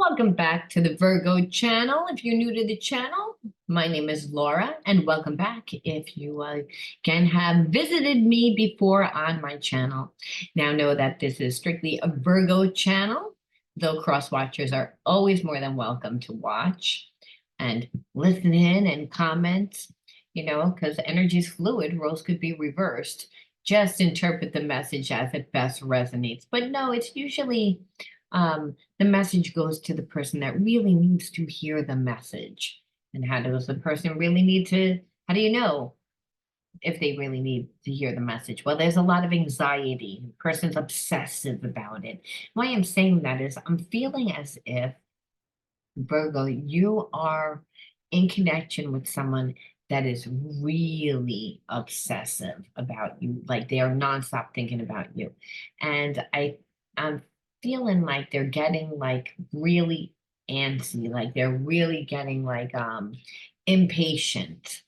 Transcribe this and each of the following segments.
Welcome back to the Virgo channel. If you're new to the channel, my name is Laura, and welcome back if you can have visited me before on my channel. Now know that this is strictly a Virgo channel, though cross watchers are always more than welcome to watch and listen in and comment, because energy is fluid, roles could be reversed. Just interpret the message as it best resonates. But no, it's usually the message goes to the person that really needs to hear the message. And how does the person really need to, how do you know if they really need to hear the message? Well, there's a lot of anxiety. The person's obsessive about it. Why I'm saying that is I'm feeling as if, Virgo, you are in connection with someone that is really obsessive about you, like they are nonstop thinking about you. And I'm feeling like they're getting like really antsy, like they're really getting like impatient.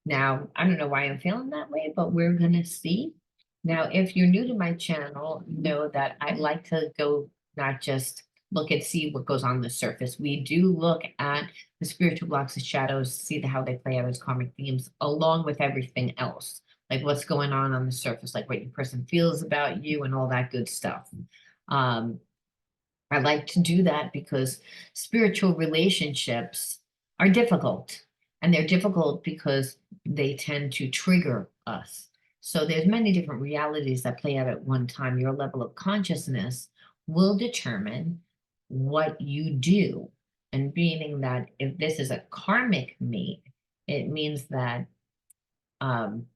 Now, I don't know why I'm feeling that way, but we're gonna see. Now, if you're new to my channel, know that I like to go not just look at see what goes on the surface. We do look at the spiritual blocks and shadows, see how they play out as karmic themes, along with everything else, like what's going on the surface, like what your person feels about you and all that good stuff. I like to do that because spiritual relationships are difficult, and they're difficult because they tend to trigger us. So there's many different realities that play out at one time. Your level of consciousness will determine what you do. And meaning that if this is a karmic mate, it means that um,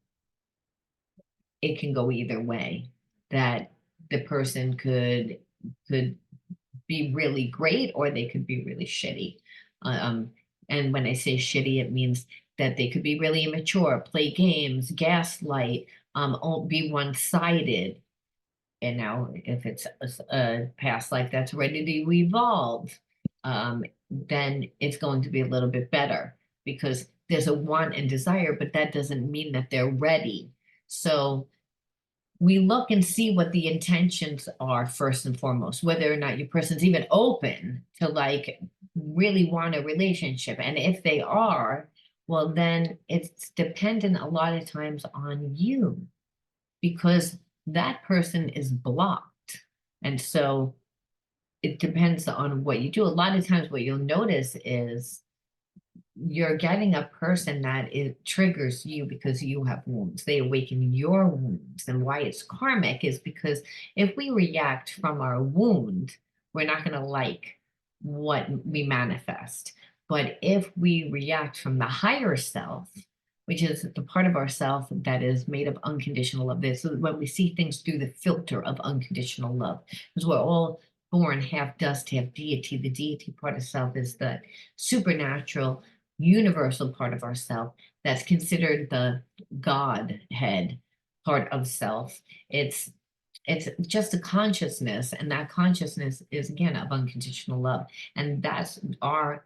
it can go either way, that the person could be really great or they could be really shitty. And when I say shitty, it means that they could be really immature, play games, gaslight, be one-sided. And now if it's a past life that's ready to evolve, then it's going to be a little bit better because there's a want and desire, but that doesn't mean that they're ready. So we look and see what the intentions are first and foremost, whether or not your person's even open to like really want a relationship. And if they are, well, then it's dependent a lot of times on you because that person is blocked. And so it depends on what you do. A lot of times what you'll notice is you're getting a person that it triggers you because you have wounds. They awaken your wounds. And why it's karmic is because if we react from our wound, we're not going to like what we manifest. But if we react from the higher self, which is the part of ourself that is made of unconditional love, this is when we see things through the filter of unconditional love, because we're all born half dust, half deity. The deity part of self is the supernatural universal part of ourself that's considered the Godhead part of self. It's just a consciousness, and that consciousness is again of unconditional love, and that's our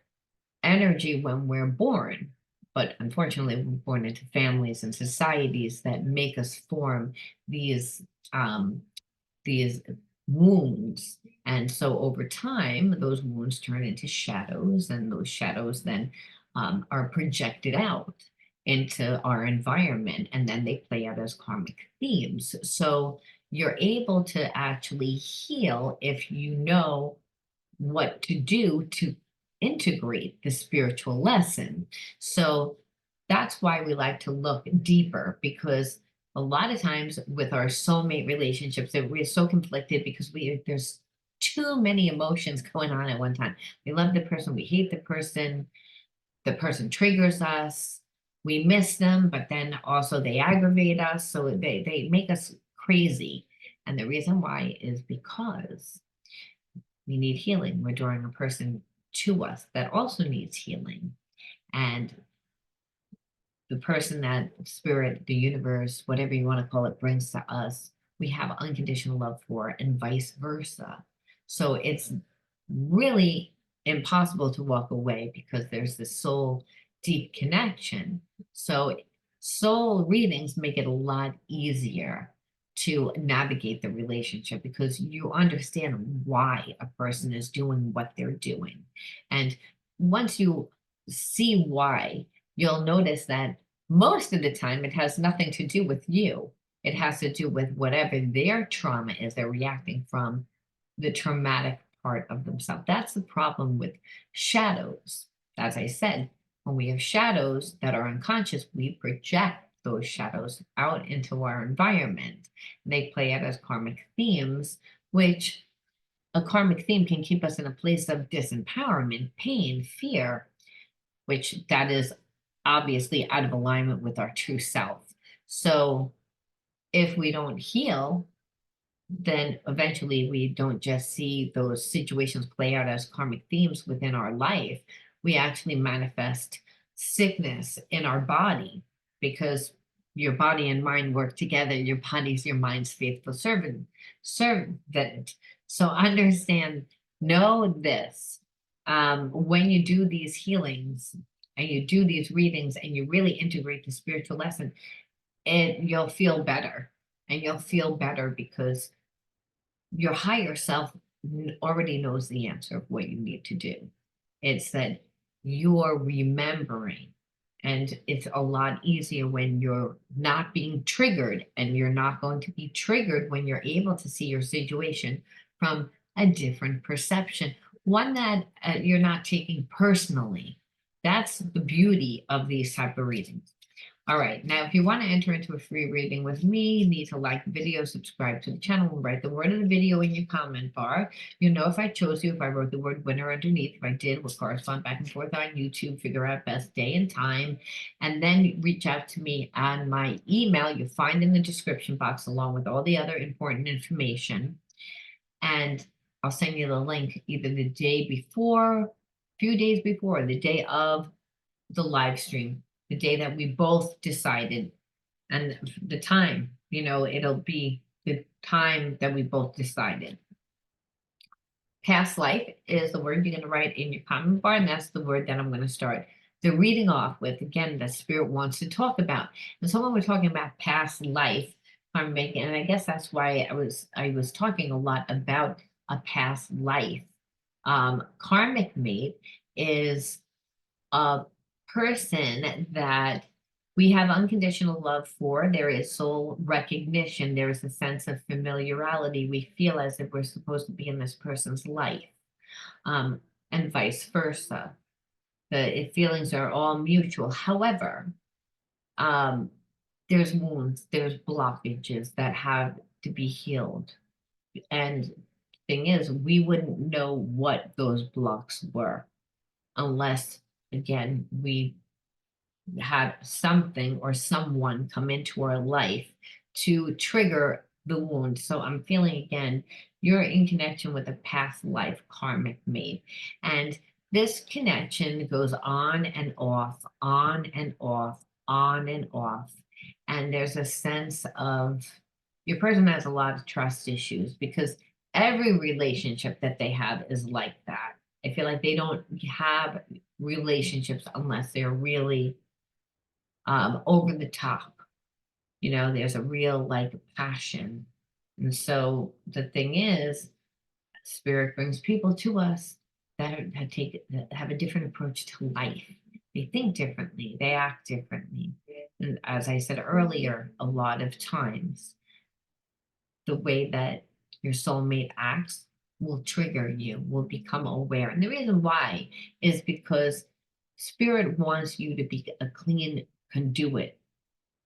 energy when we're born. But unfortunately, we're born into families and societies that make us form these um, these wounds. And so over time, those wounds turn into shadows, and those shadows then are projected out into our environment, and then they play out as karmic themes. So you're able to actually heal if you know what to do to integrate the spiritual lesson. So that's why we like to look deeper, because a lot of times with our soulmate relationships that we're so conflicted because there's too many emotions going on at one time. We love the person, we hate the person triggers us, we miss them, but then also they aggravate us, so they make us crazy. And the reason why is because we need healing. We're drawing a person to us that also needs healing. And the person that spirit, the universe, whatever you want to call it, brings to us, we have unconditional love for, and vice versa. So it's really impossible to walk away because there's this soul deep connection. So soul readings make it a lot easier to navigate the relationship, because you understand why a person is doing what they're doing. And once you see why, you'll notice that most of the time it has nothing to do with you. It has to do with whatever their trauma is. They're reacting from the traumatic part of themselves. That's the problem with shadows. As I said, when we have shadows that are unconscious, we project those shadows out into our environment. They play out as karmic themes, which a karmic theme can keep us in a place of disempowerment, pain, fear, which that is obviously out of alignment with our true self. So if we don't heal, then eventually we don't just see those situations play out as karmic themes within our life. We actually manifest sickness in our body, because your body and mind work together. Your body's your mind's faithful servant. So understand, know this. When you do these healings and you do these readings and you really integrate the spiritual lesson, you'll feel better. And you'll feel better because your higher self already knows the answer of what you need to do. It's that you're remembering, and it's a lot easier when you're not being triggered, and you're not going to be triggered when you're able to see your situation from a different perception, one that you're not taking personally. That's the beauty of these type of readings. All right, now if you want to enter into a free reading with me, you need to like the video, subscribe to the channel, and write the word of the video in your comment bar. You'll know if I chose you, if I wrote the word winner underneath. If I did, we'll correspond back and forth on YouTube, figure out best day and time, and then reach out to me on my email you'll find in the description box, along with all the other important information. And I'll send you the link either the day before, a few days before, the day of the live stream, the day that we both decided, and the time, it'll be the time that we both decided. Past life is the word you're going to write in your comment bar, and that's the word that I'm going to start the reading off with. Again, that spirit wants to talk about. And so when we're talking about past life, karmic, and I guess that's why I was talking a lot about a past life. Karmic mate is a person that we have unconditional love for. There is soul recognition. There is a sense of familiarity. We feel as if we're supposed to be in this person's life, and vice versa. The feelings are all mutual. However, there's wounds, there's blockages that have to be healed. And thing is, we wouldn't know what those blocks were unless, again, we had something or someone come into our life to trigger the wound. So I'm feeling, again, you're in connection with a past life karmic mate. And this connection goes on and off, on and off, on and off. And there's a sense of your person has a lot of trust issues, because every relationship that they have is like that. I feel like they don't have relationships unless they're really over the top. There's a real like passion. And so the thing is, spirit brings people to us that have a different approach to life. They think differently, they act differently. And as I said earlier, a lot of times the way that your soulmate acts will trigger you, will become aware. And the reason why is because spirit wants you to be a clean conduit.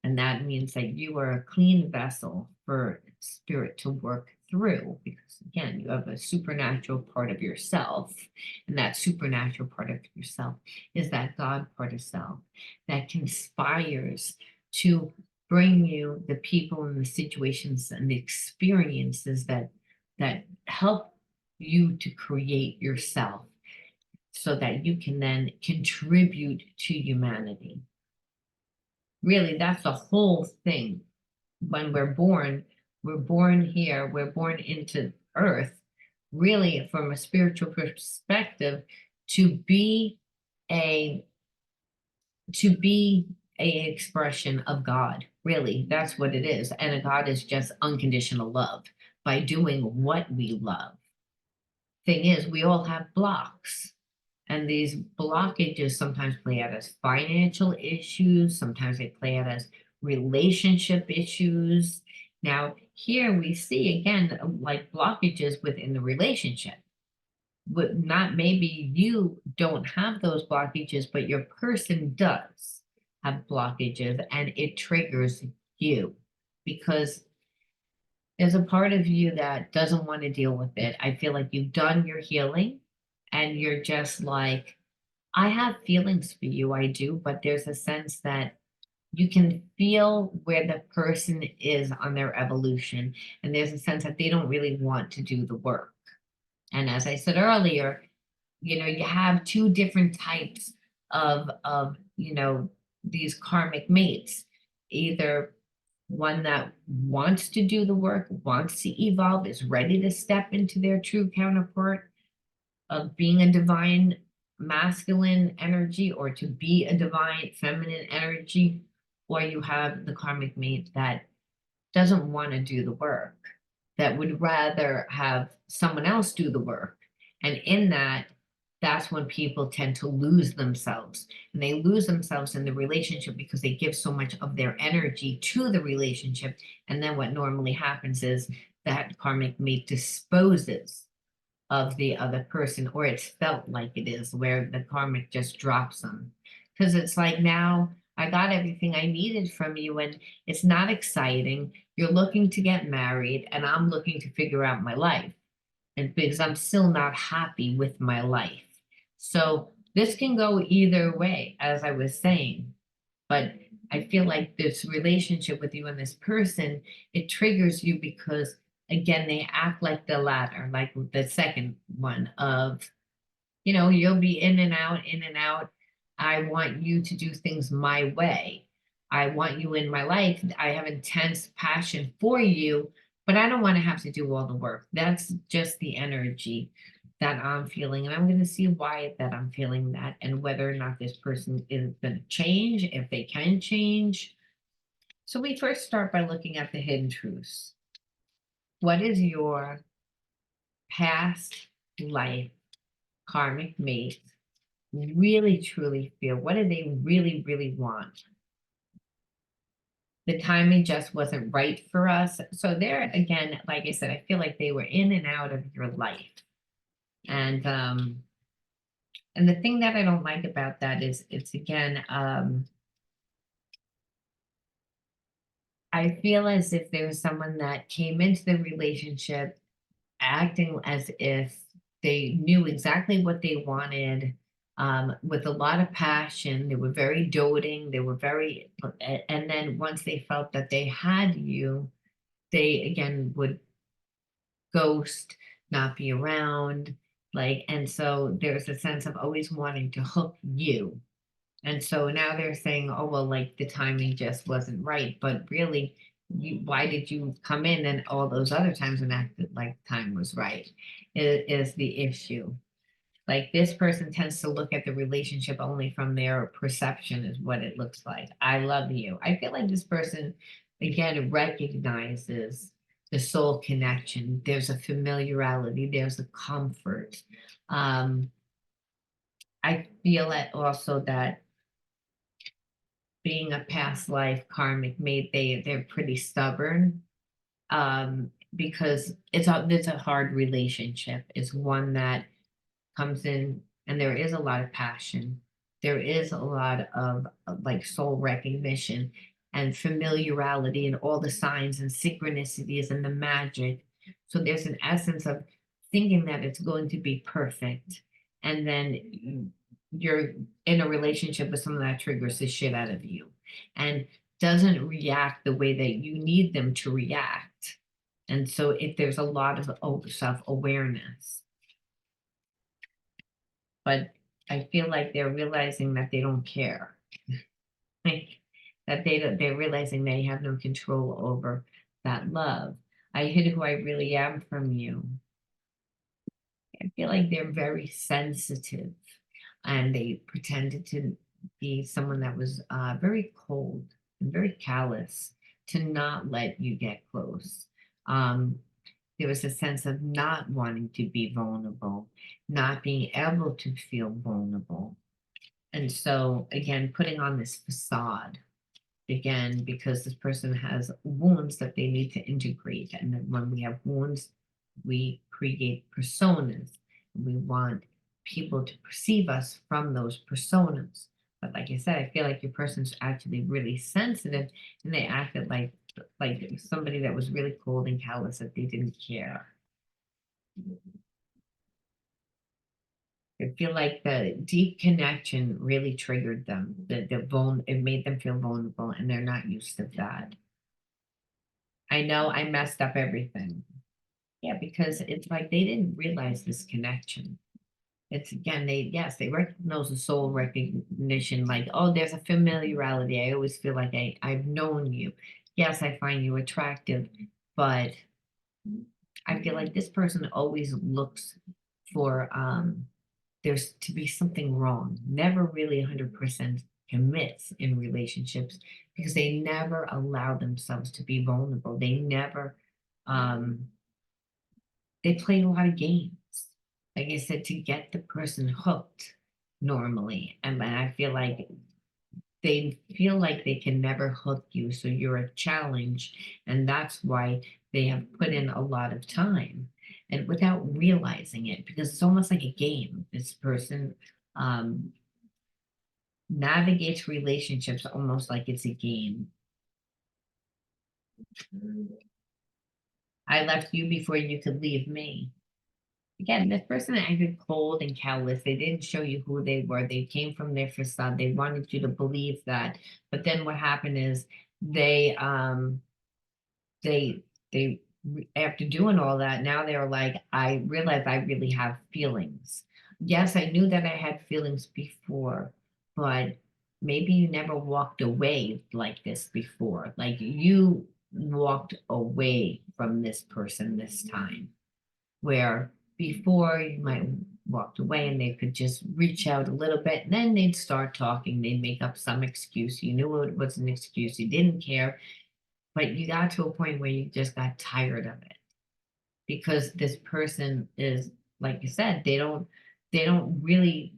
And that means that you are a clean vessel for spirit to work through, because again, you have a supernatural part of yourself. And that supernatural part of yourself is that God part of self that conspires to bring you the people and the situations and the experiences that help you to create yourself, so that you can then contribute to humanity. Really, that's the whole thing. When we're born here, we're born into earth, really from a spiritual perspective, to be a expression of God. Really, that's what it is. And a God is just unconditional love by doing what we love. Thing is, we all have blocks. And these blockages sometimes play out as financial issues, sometimes they play out as relationship issues. Now, here we see again, like blockages within the relationship. Not maybe you don't have those blockages, but your person does have blockages and it triggers you because there's a part of you that doesn't want to deal with it. I feel like you've done your healing and you're just like, I have feelings for you, I do, but there's a sense that you can feel where the person is on their evolution, and there's a sense that they don't really want to do the work. And as I said earlier, you have two different types of these karmic mates. Either one that wants to do the work, wants to evolve, is ready to step into their true counterpart of being a divine masculine energy or to be a divine feminine energy, or you have the karmic mate that doesn't want to do the work, that would rather have someone else do the work. And in that, that's when people tend to lose themselves. And they lose themselves in the relationship because they give so much of their energy to the relationship. And then what normally happens is that karmic mate disposes of the other person, or it's felt like it is, where the karmic just drops them. Because it's like, now I got everything I needed from you, and it's not exciting. You're looking to get married, and I'm looking to figure out my life. And because I'm still not happy with my life. So this can go either way, as I was saying. But I feel like this relationship with you and this person, it triggers you because, again, they act like the latter, like the second one of, you'll be in and out, in and out. I want you to do things my way. I want you in my life. I have intense passion for you, but I don't want to have to do all the work. That's just the energy that I'm feeling. And I'm going to see why that I'm feeling that and whether or not this person is going to change, if they can change. So we first start by looking at the hidden truths. What is your past life karmic mate really truly feel? What do they really, really want? The timing just wasn't right for us. So there again, like I said, I feel like they were in and out of your life. And the thing that I don't like about that is it's again, I feel as if there was someone that came into the relationship acting as if they knew exactly what they wanted, with a lot of passion. They were very doting. They were very, and then once they felt that they had you, they again would ghost, not be around. Like, and so there's a sense of always wanting to hook you. And so now they're saying, oh, well, like the timing just wasn't right. But really, why did you come in and all those other times and acted like time was right? Is the issue. Like this person tends to look at the relationship only from their perception, is what it looks like. I love you. I feel like this person, again, recognizes the soul connection. There's a familiarity, there's a comfort. Um, I feel that also that being a past life karmic mate, they're pretty stubborn, because it's a hard relationship. It's one that comes in and there is a lot of passion. There is a lot of like soul recognition and familiarity and all the signs and synchronicities and the magic. So there's an essence of thinking that it's going to be perfect. And then you're in a relationship with someone that triggers the shit out of you and doesn't react the way that you need them to react. And so if there's a lot of self-awareness, but I feel like they're realizing that they don't care. Like, that they're realizing they have no control over that love. I hid who I really am from you. I feel like they're very sensitive and they pretended to be someone that was very cold and very callous to not let you get close. Um, there was a sense of not wanting to be vulnerable, not being able to feel vulnerable. And so, again, putting on this facade, again, because this person has wounds that they need to integrate. And then when we have wounds, we create personas. We want people to perceive us from those personas. But like I said, I feel like your person's actually really sensitive and they acted like somebody that was really cold and callous that they didn't care. I feel like the deep connection really triggered them. It made them feel vulnerable and they're not used to that. I know I messed up everything. Yeah, because it's like they didn't realize this connection. It's again, yes, they recognize the soul recognition, like, oh, there's a familiarity. I always feel like I've known you. Yes, I find you attractive, but I feel like this person always looks for there's to be something wrong, never really 100% commits in relationships because they never allow themselves to be vulnerable. They never um they play a lot of games. Like I said, to get the person hooked normally. And I feel like they feel like they can never hook you. So you're a challenge. And that's why they have put in a lot of time and without realizing it, because it's almost like a game. This person um, navigates relationships almost like it's a game. I left you before you could leave me. Again, this person acted cold and callous. They didn't show you who they were. They came from their facade. They wanted you to believe that. But then what happened is they they after doing all that, now they're like, I realize I really have feelings. Yes, I knew that I had feelings before, but maybe you never walked away like this before. Like you walked away from this person this time where before you might walked away and they could just reach out a little bit and then they'd start talking, they'd make up some excuse, you knew it was an excuse, you didn't care, but you got to a point where you just got tired of it because this person is, like you said, they don't really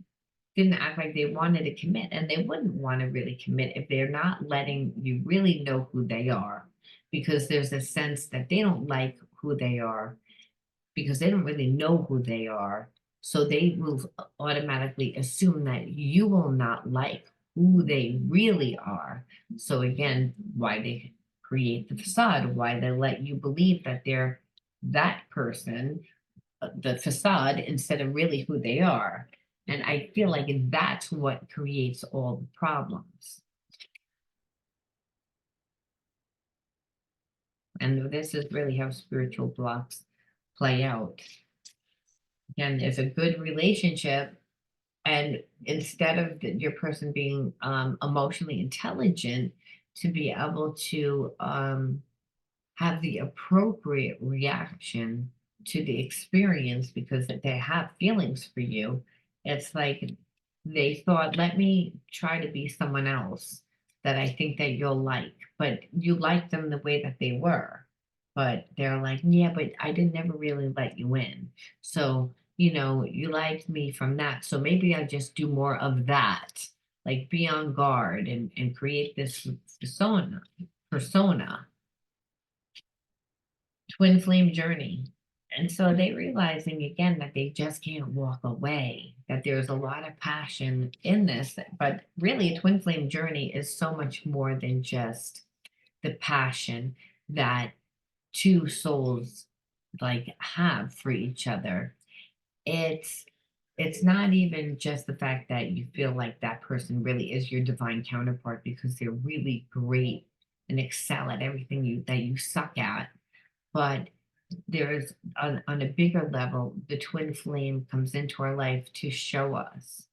didn't act like they wanted to commit and they wouldn't want to really commit if they're not letting you really know who they are because there's a sense that they don't like who they are because they don't really know who they are. So they will automatically assume that you will not like who they really are. So again, why they create the facade, why they let you believe that they're that person, the facade, instead of really who they are. And I feel like that's what creates all the problems. And this is really how spiritual blocks play out. Again, there's a good relationship and instead of your person being emotionally intelligent to be able to have the appropriate reaction to the experience because they have feelings for you, it's like they thought, let me try to be someone else that I think that you'll like, but you like them the way that they were, but they're like, yeah, but I didn't never really let you in, so you liked me from that, so maybe I just do more of that, like be on guard and create this persona, twin flame journey. And so they realizing again that they just can't walk away, that there's a lot of passion in this, but really a twin flame journey is so much more than just the passion that two souls like have for each other. It's it's not even just the fact that you feel like that person really is your divine counterpart because they're really great and excel at everything that you suck at, but there's on a bigger level, the twin flame comes into our life to show us,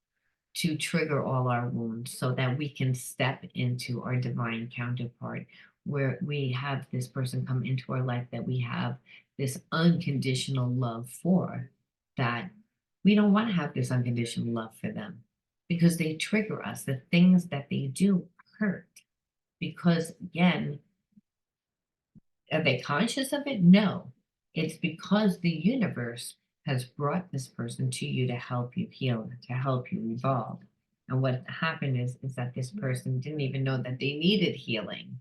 to trigger all our wounds so that we can step into our divine counterpart, where we have this person come into our life that we have this unconditional love for, that we don't want to have this unconditional love for them because they trigger us. The things that they do hurt. Because again, are they conscious of it? No. It's because the universe has brought this person to you to help you heal, to help you evolve. And what happened is that this person didn't even know that they needed healing.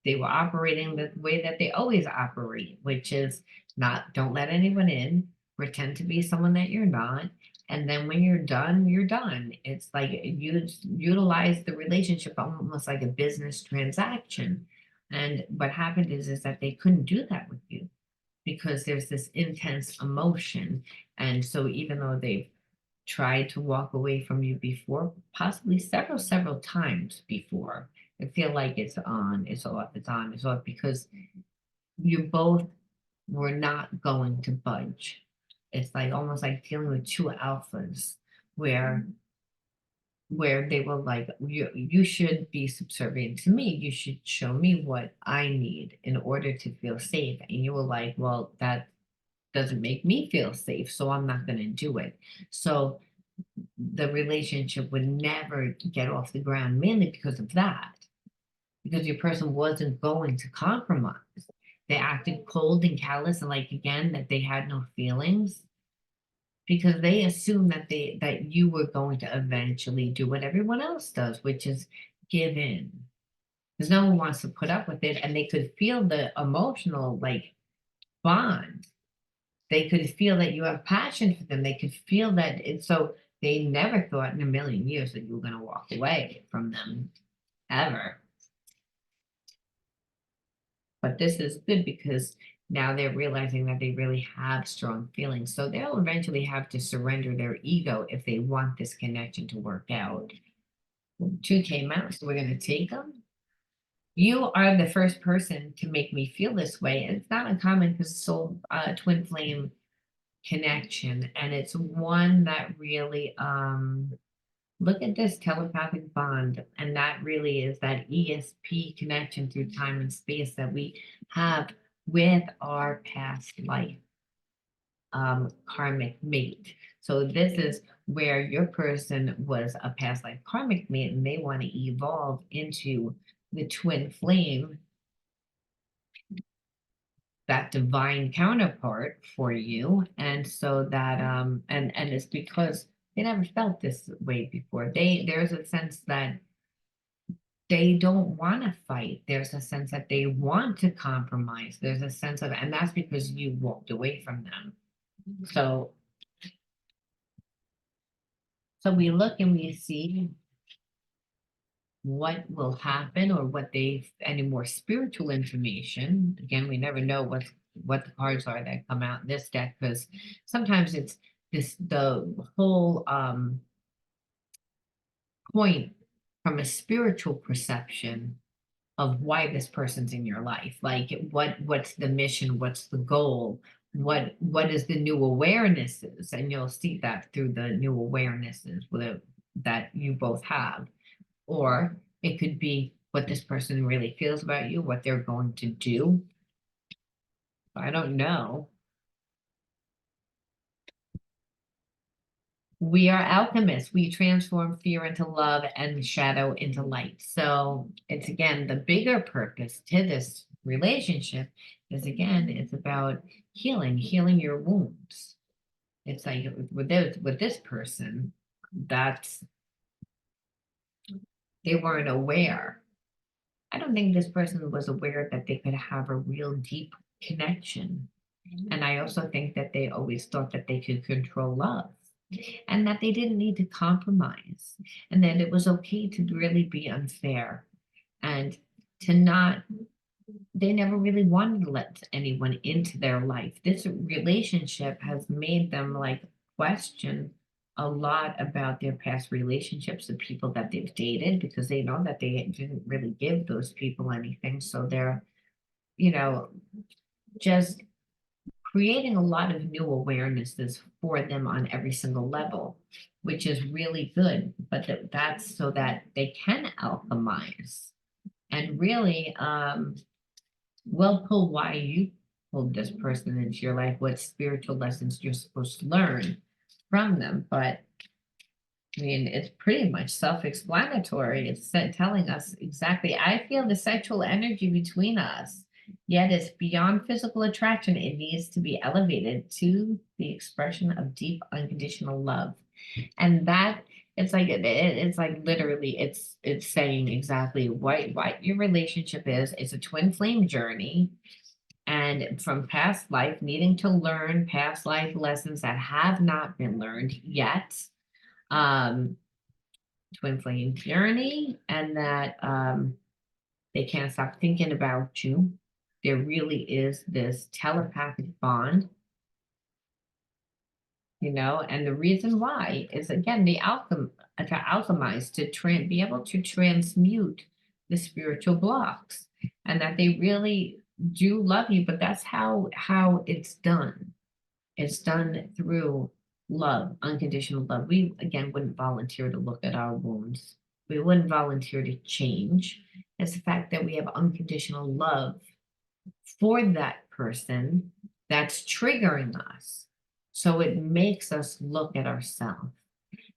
They were operating the way that they always operate, which is not, don't let anyone in, pretend to be someone that you're not. And then when you're done, you're done. It's like you utilize the relationship almost like a business transaction. And what happened is that they couldn't do that with you because there's this intense emotion. And so even though they've tried to walk away from you before, possibly several times before, I feel like it's on, it's off, it's on, it's off, because you both were not going to budge. It's like almost like dealing with two alphas where they were like, you should be subservient to me. You should show me what I need in order to feel safe. And you were like, well, that doesn't make me feel safe, so I'm not going to do it. So the relationship would never get off the ground, mainly because of that, because your person wasn't going to compromise. They acted cold and callous, and like again, that they had no feelings because they assumed that you were going to eventually do what everyone else does, which is give in. Because no one wants to put up with it, and they could feel the emotional like bond. They could feel that you have passion for them. They could feel that it's so they never thought in a million years that you were going to walk away from them ever. But this is good because now they're realizing that they really have strong feelings. So they'll eventually have to surrender their ego if they want this connection to work out. Two came out, so we're going to take them. You are the first person to make me feel this way. And it's not uncommon because it's so twin flame connection. And it's one that really look at this telepathic bond, and that really is that ESP connection through time and space that we have with our past life karmic mate. So this is where your person was a past life karmic mate, and they want to evolve into the twin flame, that divine counterpart for you. And so that and it's because they never felt this way before. There's a sense that they don't want to fight. There's a sense that they want to compromise. There's a sense of, and that's because you walked away from them. So we look and we see what will happen, or what they, any more spiritual information. Again, we never know what the cards are that come out in this deck, because sometimes it's the whole point from a spiritual perception of why this person's in your life. Like what's the mission, what's the goal, what is the new awarenesses, and you'll see that through the new awarenesses that you both have. Or it could be what this person really feels about you, what they're going to do. I don't know. We are alchemists. We transform fear into love and shadow into light. So it's again, the bigger purpose to this relationship is, again, it's about healing your wounds. It's like with this person, that's, they weren't aware. I don't think this person was aware that they could have a real deep connection. And I also think that they always thought that they could control love, and that they didn't need to compromise, and that it was okay to really be unfair, and to not, they never really wanted to let anyone into their life. This relationship has made them like question a lot about their past relationships, the people that they've dated, because they know that they didn't really give those people anything. So they're, just creating a lot of new awarenesses for them on every single level, which is really good. But that's so that they can alchemize and really will pull why you pulled this person into your life, what spiritual lessons you're supposed to learn from them. But I mean, it's pretty much self-explanatory. It's telling us exactly. I feel the sexual energy between us, yet it's beyond physical attraction. It needs to be elevated to the expression of deep, unconditional love. And that it's like literally it's saying exactly what your relationship is. It's a twin flame journey. And from past life, needing to learn past life lessons that have not been learned yet. Um, twin flame journey, and that they can't stop thinking about you. There really is this telepathic bond, and the reason why is again to alchemize, be able to transmute the spiritual blocks, and that they really do love you, but that's how it's done. It's done through love, unconditional love. We, again, wouldn't volunteer to look at our wounds. We wouldn't volunteer to change. It's the fact that we have unconditional love for that person that's triggering us. So it makes us look at ourselves.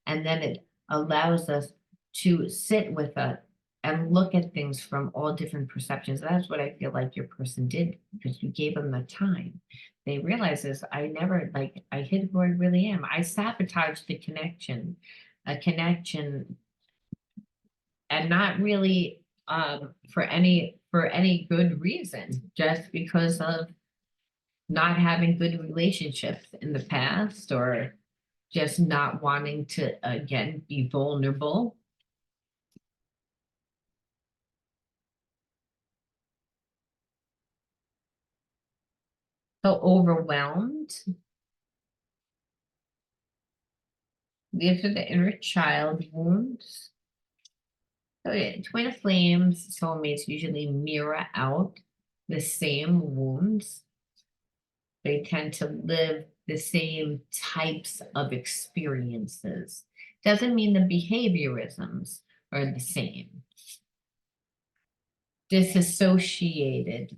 And then it allows us to sit with it and look at things from all different perceptions. That's what I feel like your person did, because you gave them the time. They realize this. I hid who I really am. I sabotaged the connection, a connection, and not really for any good reason, just because of not having good relationships in the past, or just not wanting to again be vulnerable. So overwhelmed. These are the inner child wounds. So yeah, twin flames, soulmates usually mirror out the same wounds. They tend to live the same types of experiences. Doesn't mean the behaviorisms are the same. Disassociated.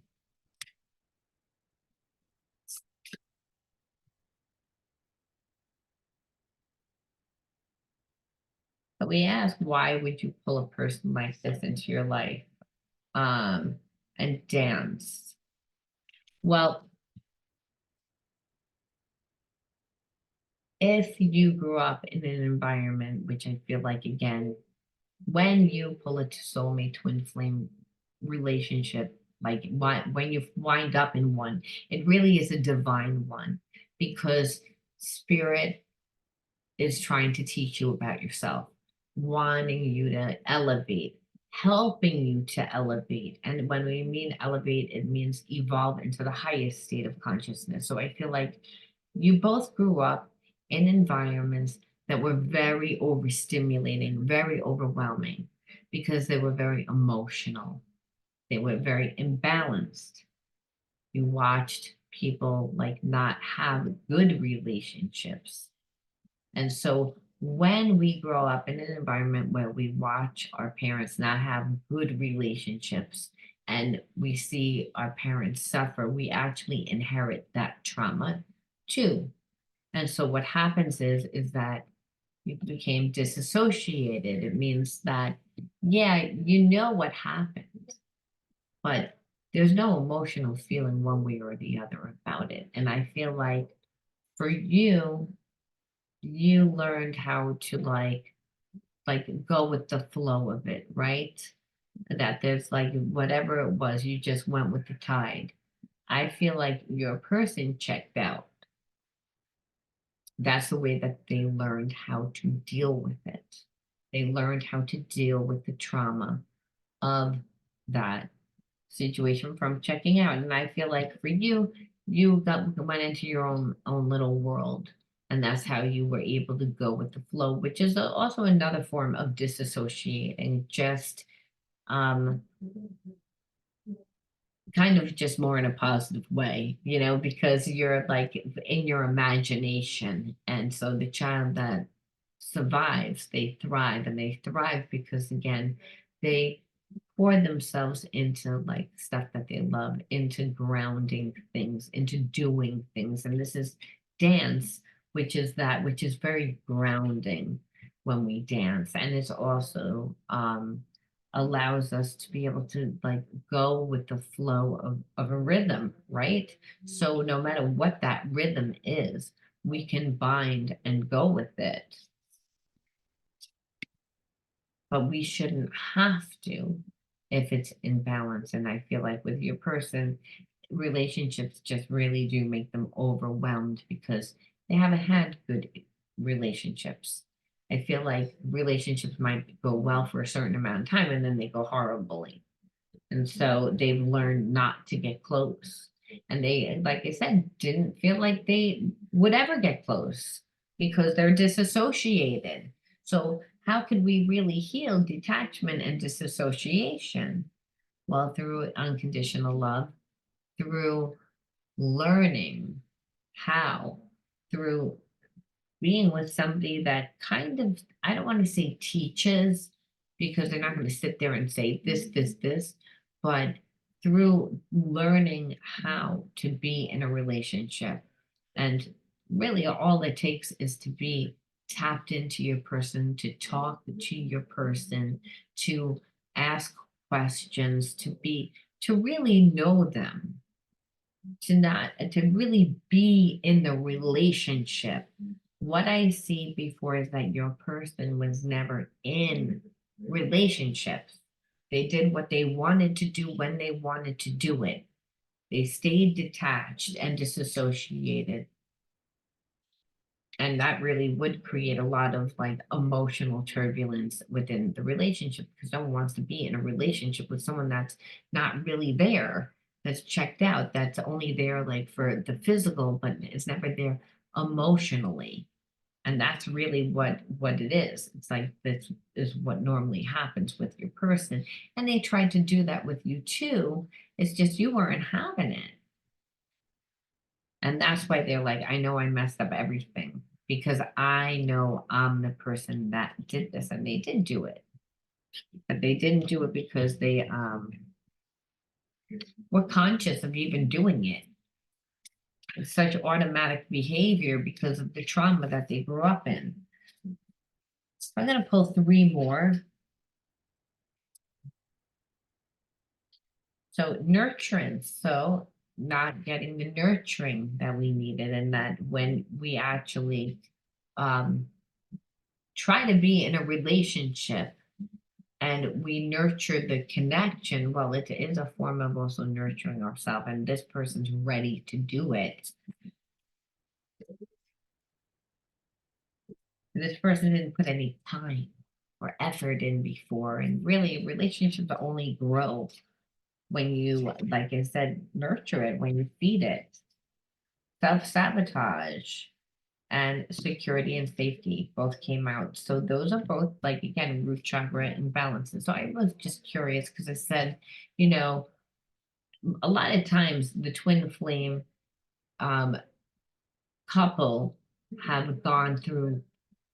But we ask, why would you pull a person like this into your life? And dance. Well, if you grew up in an environment, which I feel like, again, when you pull a soulmate twin flame relationship, like when you wind up in one, it really is a divine one, because spirit is trying to teach you about yourself, wanting you to elevate, helping you to elevate. And when we mean elevate, it means evolve into the highest state of consciousness. So I feel like you both grew up in environments that were very overstimulating, very overwhelming, because they were very emotional. They were very imbalanced. You watched people like not have good relationships. And so when we grow up in an environment where we watch our parents not have good relationships, and we see our parents suffer, we actually inherit that trauma too. And so what happens is that you became disassociated. It means that, yeah, you know what happened, but there's no emotional feeling one way or the other about it. And I feel like for you, you learned how to go with the flow of it, right? That there's like whatever it was, you just went with the tide. I feel like your person checked out. That's the way that they learned how to deal with it. They learned how to deal with the trauma of that situation from checking out. And I feel like for you, went into your own little world. And that's how you were able to go with the flow, which is also another form of disassociating, just um, kind of just more in a positive way, because you're like in your imagination. And so the child that survives, they thrive, and they thrive because, again, they pour themselves into like stuff that they love, into grounding things, into doing things. And this is dance, which is very grounding, when we dance. And it's also allows us to be able to like go with the flow of a rhythm, right? So no matter what that rhythm is, we can bind and go with it. But we shouldn't have to if it's in balance. And I feel like with your person, relationships just really do make them overwhelmed because they haven't had good relationships. I feel like relationships might go well for a certain amount of time and then they go horribly. And so they've learned not to get close. And they, like I said, didn't feel like they would ever get close because they're disassociated. So, how could we really heal detachment and disassociation? Well, through unconditional love, through learning how, through being with somebody that kind of, I don't want to say teaches, because they're not going to sit there and say this, but through learning how to be in a relationship. And really, all it takes is to be tapped into your person, to talk to your person, to ask questions, to really know them, to really be in the relationship. What I see before is that your person was never in relationships. They did what they wanted to do when they wanted to do it. They stayed detached and disassociated. And that really would create a lot of like emotional turbulence within the relationship because no one wants to be in a relationship with someone that's not really there, that's checked out, that's only there like for the physical, but it's never there emotionally. And that's really what it is. It's like this is what normally happens with your person. And they tried to do that with you too. It's just you weren't having it. And that's why they're like, I know I messed up everything because I know I'm the person that did this. And they did do it, but they didn't do it because they were conscious of even doing it. It's such automatic behavior because of the trauma that they grew up in. So I'm going to pull three more. So nurturance. So not getting the nurturing that we needed, and that when we actually um, try to be in a relationship and we nurture the connection, well, it is a form of also nurturing ourselves, and this person's ready to do it. This person didn't put any time or effort in before, and really relationships only grow when you, like I said, nurture it, when you feed it. Self-sabotage and security and safety both came out. So those are both like again root chakra imbalances. So I was just curious because I said, you know, a lot of times the twin flame um, couple have gone through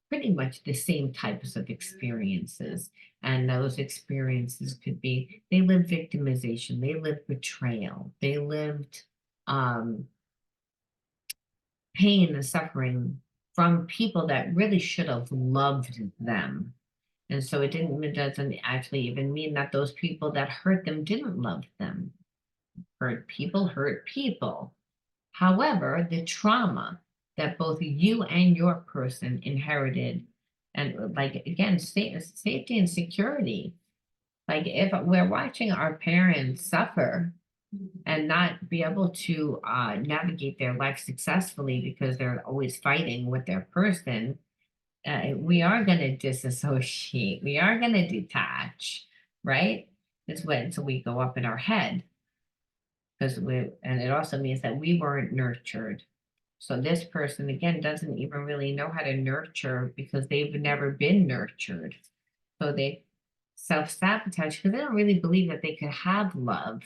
pretty much the same types of experiences. And those experiences could be they lived victimization, they lived betrayal, they lived um, pain and suffering from people that really should have loved them. And so it doesn't actually even mean that those people that hurt them didn't love them. Hurt people hurt people. However, the trauma that both you and your person inherited, and like again, safety and security. Like if we're watching our parents suffer and not be able to navigate their life successfully because they're always fighting with their person, we are going to disassociate. We are going to detach, right? It's when so we go up in our head because and it also means that we weren't nurtured. So this person again doesn't even really know how to nurture because they've never been nurtured. So they self-sabotage because they don't really believe that they could have love.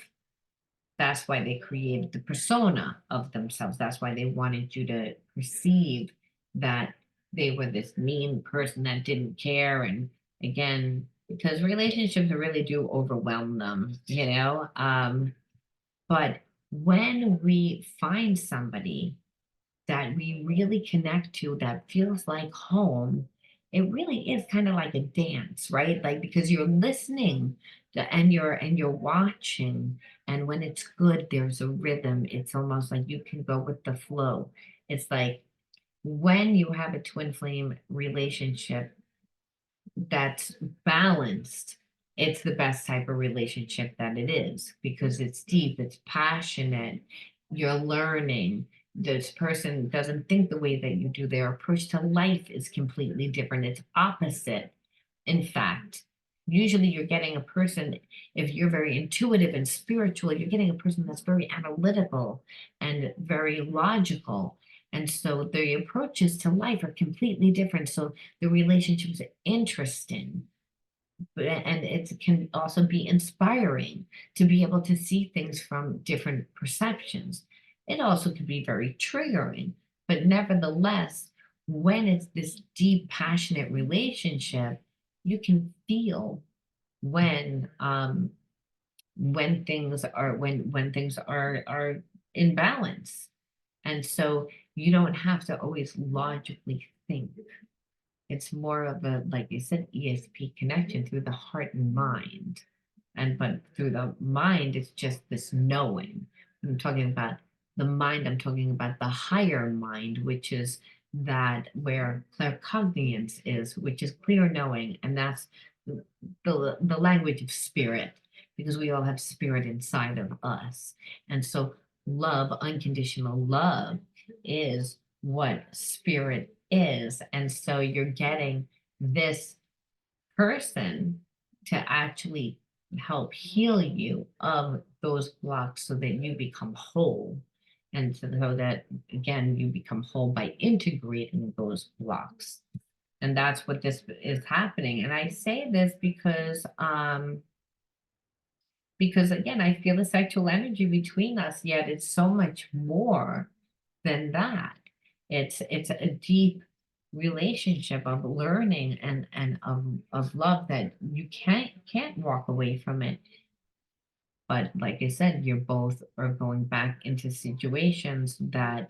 That's why they created the persona of themselves. That's why they wanted you to perceive that they were this mean person that didn't care. And again, because relationships really do overwhelm them, you know. But when we find somebody that we really connect to that feels like home, it really is kind of like a dance, right? Like because you're listening and you're watching, and when it's good, there's a rhythm. It's almost like you can go with the flow. It's like when you have a twin flame relationship that's balanced, it's the best type of relationship that it is because it's deep, it's passionate, you're learning. This person doesn't think the way that you do. Their approach to life is completely different. It's opposite. In fact, usually you're getting a person, if you're very intuitive and spiritual, you're getting a person that's very analytical and very logical. And so the approaches to life are completely different. So the relationships are interesting, and it can also be inspiring to be able to see things from different perceptions. It also can be very triggering, but nevertheless, when it's this deep, passionate relationship, you can feel when when things are in balance. And so you don't have to always logically think. It's more of a, like you said, ESP connection through the heart and mind. And but through the mind, it's just this knowing. I'm talking about the mind, I'm talking about the higher mind, which is that where claircognizance is, which is clear knowing, and that's the language of spirit, because we all have spirit inside of us. And so love, unconditional love, is what spirit is. And so you're getting this person to actually help heal you of those blocks so that you become whole. And so that, again, you become whole by integrating those blocks. And that's what this is happening. And I say this because again, I feel the sexual energy between us, yet it's so much more than that. It's a deep relationship of learning and of love that you can't walk away from it. But like I said, you're both are going back into situations that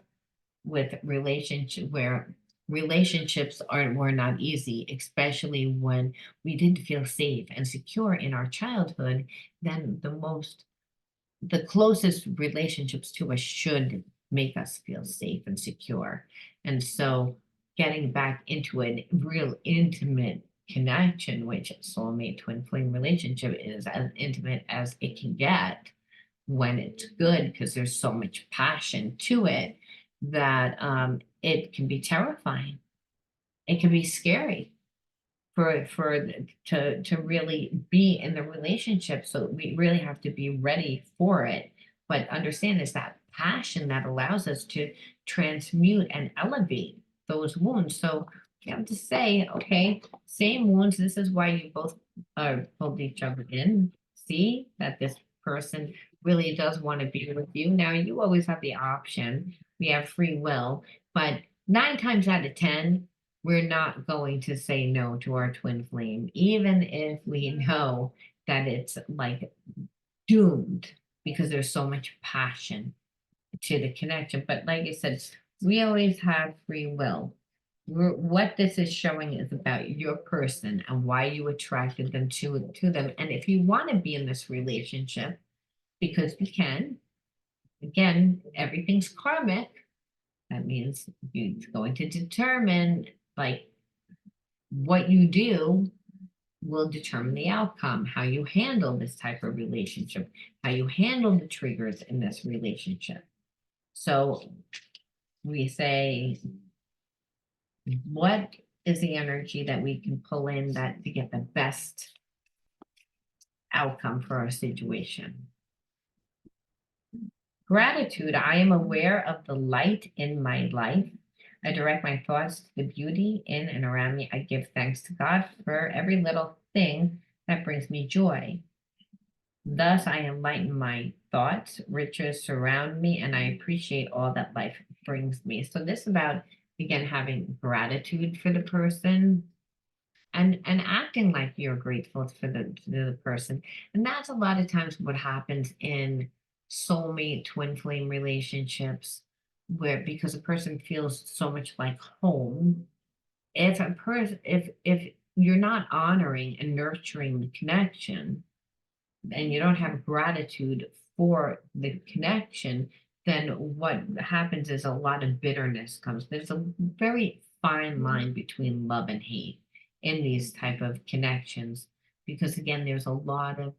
with relationship where relationships are were not easy, especially when we didn't feel safe and secure in our childhood. Then the closest relationships to us should make us feel safe and secure. And so getting back into a real intimate connection, which a soulmate twin flame relationship is as intimate as it can get when it's good, because there's so much passion to it that it can be terrifying. It can be scary to really be in the relationship. So we really have to be ready for it. But understand it's that passion that allows us to transmute and elevate those wounds. So you have to say, okay, same wounds. This is why you both pulled each other in. See that this person really does want to be with you. Now you always have the option. We have free will, but 9 times out of 10, we're not going to say no to our twin flame, even if we know that it's like doomed because there's so much passion to the connection. But like I said, we always have free will. What this is showing is about your person and why you attracted them to them. And if you want to be in this relationship, because you can, again, everything's karmic. That means you're going to determine like what you do will determine the outcome, how you handle this type of relationship, how you handle the triggers in this relationship. So we say, what is the energy that we can pull in that to get the best outcome for our situation? Gratitude. I am aware of the light in my life. I direct my thoughts to the beauty in and around me. I give thanks to God for every little thing that brings me joy. Thus, I enlighten my thoughts, riches surround me, and I appreciate all that life brings me. So, this is about, again, having gratitude for the person and acting like you're grateful for the person. And that's a lot of times what happens in soulmate twin flame relationships, where because a person feels so much like home, if you're not honoring and nurturing the connection, and you don't have gratitude for the connection, then what happens is a lot of bitterness comes. There's a very fine line between love and hate in these type of connections, because again, there's a lot of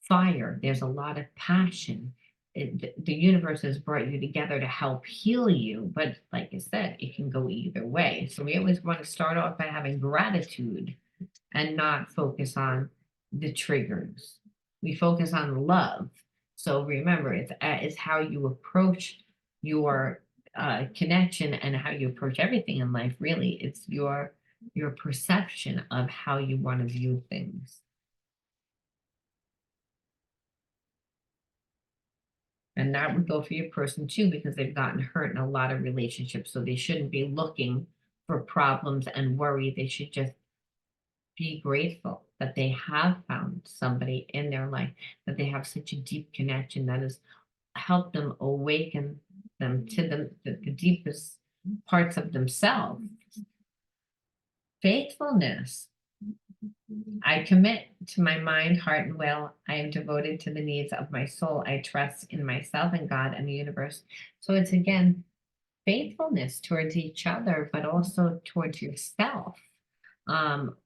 fire, there's a lot of passion. The universe has brought you together to help heal you, but like I said, it can go either way. So we always want to start off by having gratitude and not focus on the triggers. We focus on love. So remember, it's how you approach your connection and how you approach everything in life. Really, it's your perception of how you want to view things. And that would go for your person too, because they've gotten hurt in a lot of relationships. So they shouldn't be looking for problems and worry. They should just be grateful that they have found somebody in their life, that they have such a deep connection that has helped them awaken them to the deepest parts of themselves. Faithfulness. I commit to my mind, heart, and will. I am devoted to the needs of my soul. I trust in myself and God and the universe. So it's again faithfulness towards each other, but also towards yourself.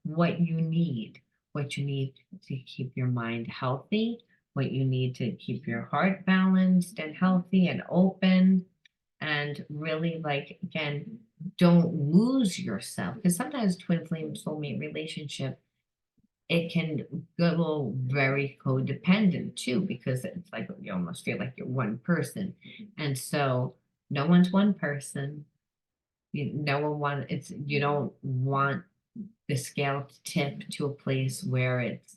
What you need to keep your mind healthy, what you need to keep your heart balanced and healthy and open, and really, like, again, don't lose yourself, because sometimes twin flame soulmate relationship, it can go very codependent too, because it's like you almost feel like you're one person, and so no one's one person. No one want it's you don't want the scale to tip to a place where it's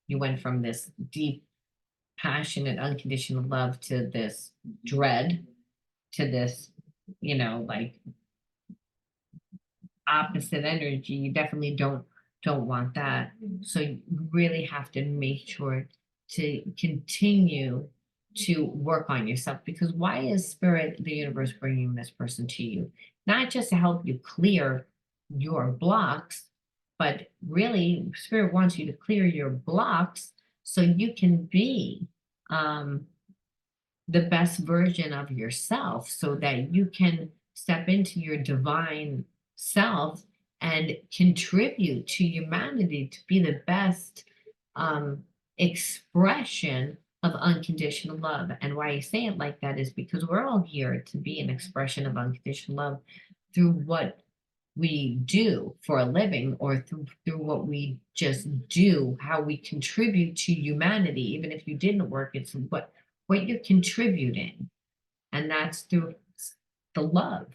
you went from this deep, passionate, unconditional love to this dread, to this, like opposite energy. You definitely don't want that. So you really have to make sure to continue to work on yourself, because why is spirit, the universe, bringing this person to you? Not just to help you clear your blocks, but really spirit wants you to clear your blocks so you can be um the best version of yourself, so that you can step into your divine self and contribute to humanity to be the best um, expression of unconditional love. And why I say it like that is because we're all here to be an expression of unconditional love through what we do for a living, or through what we just do, how we contribute to humanity. Even if you didn't work, it's what you're contributing, and that's through the love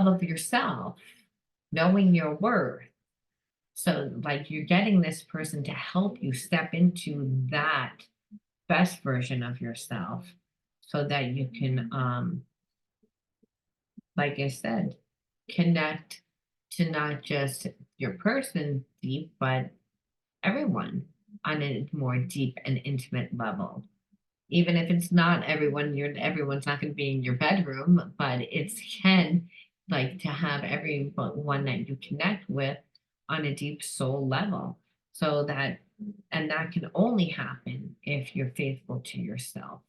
of yourself, knowing your worth. So like you're getting this person to help you step into that best version of yourself, so that you can like I said, connect to not just your person deep, but everyone on a more deep and intimate level. Even if it's not everyone, everyone's not going to be in your bedroom, but it's can, like, to have everyone that you connect with on a deep soul level. So that, and that can only happen if you're faithful to yourself.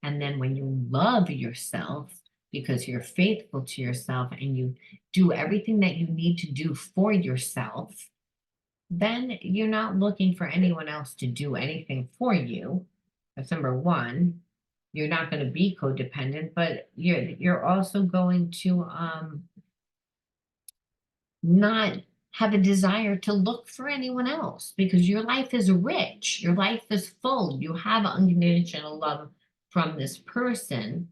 And then when you love yourself, because you're faithful to yourself and you do everything that you need to do for yourself, then you're not looking for anyone else to do anything for you. That's number one. You're not going to be codependent, but you're also going to not have a desire to look for anyone else, because your life is rich, your life is full, you have unconditional love from this person,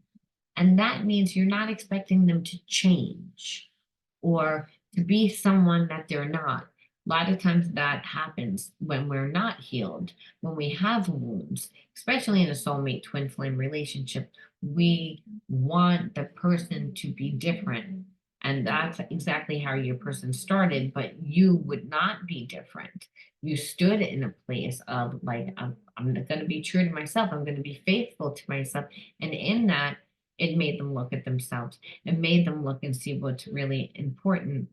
and that means you're not expecting them to change or to be someone that they're not. A lot of times that happens when we're not healed, when we have wounds, especially in a soulmate twin flame relationship. We want the person to be different. And that's exactly how your person started, but you would not be different. You stood in a place of like, I'm going to be true to myself. I'm going to be faithful to myself. And in that, it made them look at themselves. It made them look and see what's really important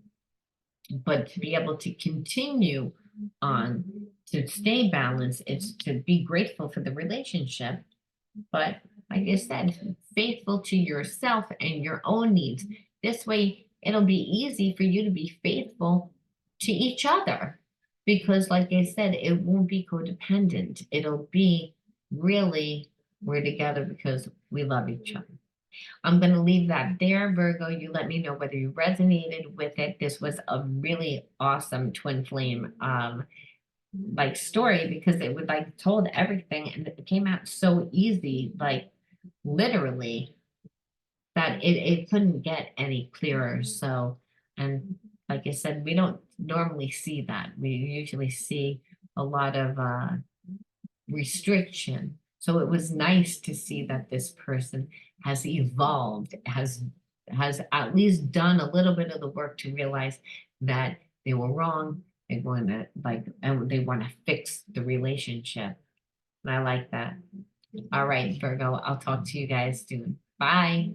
but to be able to continue on, to stay balanced, it's to be grateful for the relationship, but like I said, faithful to yourself and your own needs. This way, it'll be easy for you to be faithful to each other. Because, like I said, it won't be codependent. It'll be really, we're together because we love each other. I'm going to leave that there, Virgo. You let me know whether you resonated with it. This was a really awesome twin flame like story, because it would like told everything and it came out so easy, like literally, that it couldn't get any clearer. So, and like I said, we don't normally see that. We usually see a lot of restriction. So it was nice to see that this person has evolved, has at least done a little bit of the work to realize that they were wrong. They want to like, and they want to fix the relationship. And I like that. All right, Virgo, I'll talk to you guys soon. Bye.